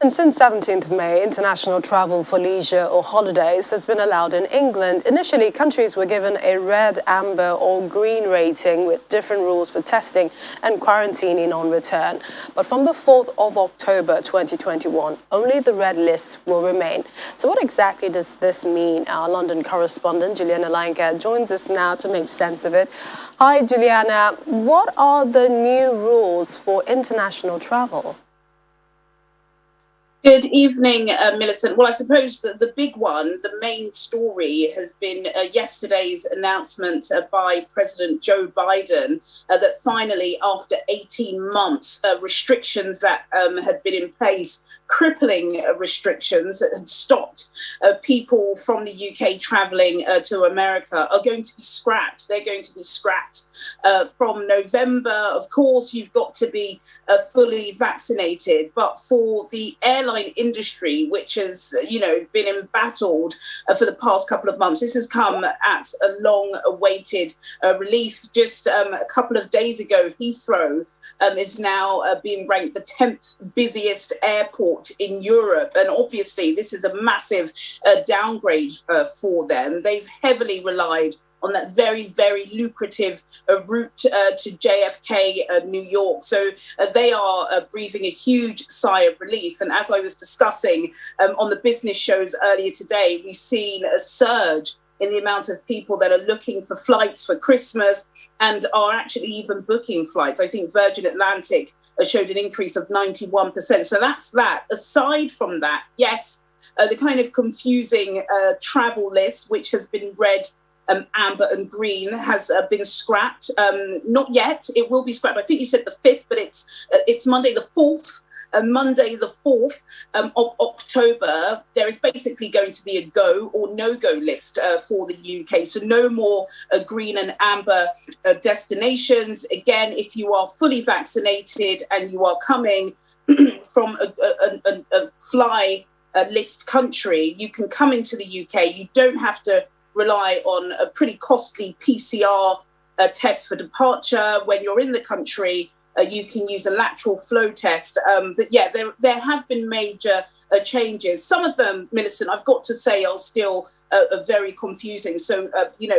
And since 17th May, international travel for leisure or holidays has been allowed in England. Initially, countries were given a red, amber or green rating with different rules for testing and quarantining on return. But from the 4th of October 2021, only the red list will remain. So what exactly does this mean? Our London correspondent, Juliana Lainka, joins us now to make sense of it. Hi, Juliana. What are the new rules for international travel? Good evening, Millicent. Well, I suppose that the big one, the main story, has been yesterday's announcement by President Joe Biden that finally, after 18 months, restrictions that had been in place, crippling restrictions that had stopped people from the UK travelling to America, are going to be scrapped. They're going to be scrapped from November. Of course, you've got to be fully vaccinated, but for the airline industry, which has, been embattled for the past couple of months, this has come at a long-awaited relief. Just a couple of days ago, Heathrow is now being ranked the 10th busiest airport in Europe. And obviously, this is a massive downgrade for them. They've heavily relied on that very, very lucrative route to JFK, New York. So they are breathing a huge sigh of relief. And as I was discussing on the business shows earlier today, we've seen a surge in the amount of people that are looking for flights for Christmas and are actually even booking flights. I think Virgin Atlantic showed an increase of 91%. So that's that. Aside from that, yes, the kind of confusing travel list, which has been red, amber and green, has been scrapped. Not yet. It will be scrapped. I think you said the 5th, but it's Monday the 4th. Monday the 4th of October, there is basically going to be a go or no-go list for the UK. So no more green and amber destinations. Again, if you are fully vaccinated and you are coming from a fly list country, you can come into the UK. You don't have to rely on a pretty costly PCR test for departure. When you're in the country, you can use a lateral flow test. But yeah, there have been major changes. Some of them, Millicent, I've got to say, are still very confusing. So,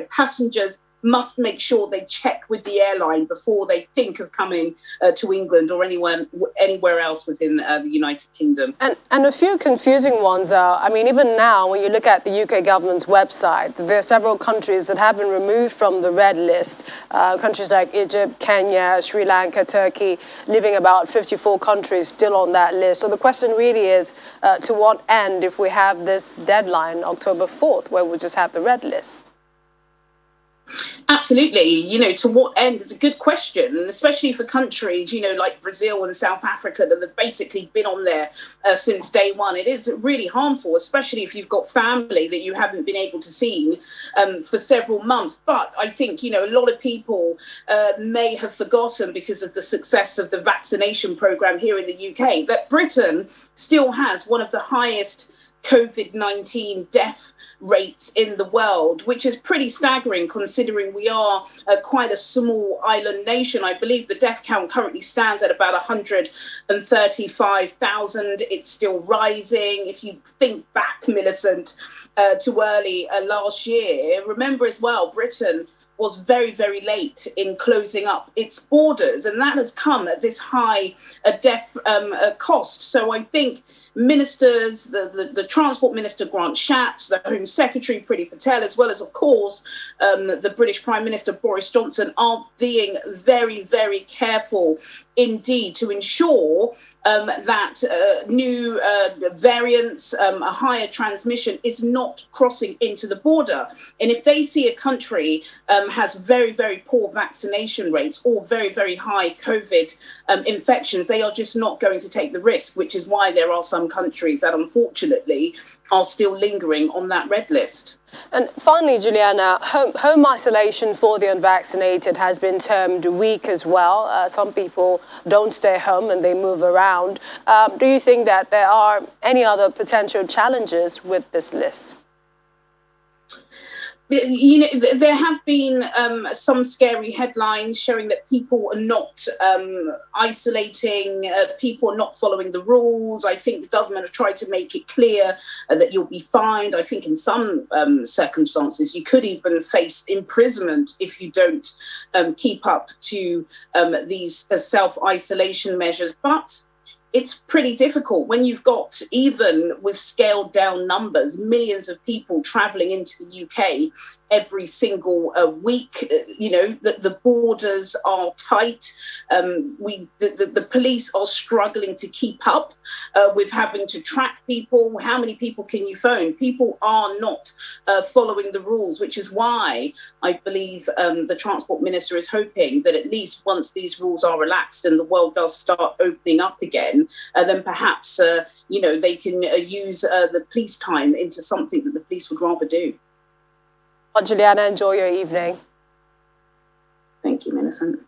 passengers must make sure they check with the airline before they think of coming to England or anywhere else within the United Kingdom. And a few confusing ones are, even now, when you look at the UK government's website, there are several countries that have been removed from the red list. Countries like Egypt, Kenya, Sri Lanka, Turkey, leaving about 54 countries still on that list. So the question really is, to what end if we have this deadline, October 4th, where we just have the red list? Absolutely. To what end is a good question, and especially for countries, like Brazil and South Africa that have basically been on there since day one. It is really harmful, especially if you've got family that you haven't been able to see for several months. But I think, a lot of people may have forgotten, because of the success of the vaccination program here in the UK, that Britain still has one of the highest COVID-19 death rates in the world, which is pretty staggering considering we are quite a small island nation. I believe the death count currently stands at about 135,000. It's still rising. If you think back, Millicent, to early last year, remember as well, Britain was very, very late in closing up its borders, and that has come at this high death cost. So I think ministers, the Transport Minister Grant Shapps, the Home Secretary Priti Patel, as well as, of course, the British Prime Minister Boris Johnson, are being very, very careful indeed to ensure that new variants, a higher transmission, is not crossing into the border. And if they see a country has very, very poor vaccination rates or very, very high COVID infections, they are just not going to take the risk, which is why there are some countries that unfortunately are still lingering on that red list. And finally, Juliana, home isolation for the unvaccinated has been termed weak as well. Some people don't stay home and they move around. Do you think that there are any other potential challenges with this list? You know, there have been some scary headlines showing that people are not isolating, people are not following the rules. I think the government have tried to make it clear that you'll be fined. I think in some circumstances you could even face imprisonment if you don't keep up to these self-isolation measures. But it's pretty difficult when you've got, even with scaled down numbers, millions of people travelling into the UK every single week. You know, the borders are tight. The police are struggling to keep up with having to track people. How many people can you phone? People are not following the rules, which is why I believe the Transport Minister is hoping that at least once these rules are relaxed and the world does start opening up again, then perhaps, you know, they can use the police time into something that the police would rather do. Well, Juliana, enjoy your evening. Thank you, Millicent.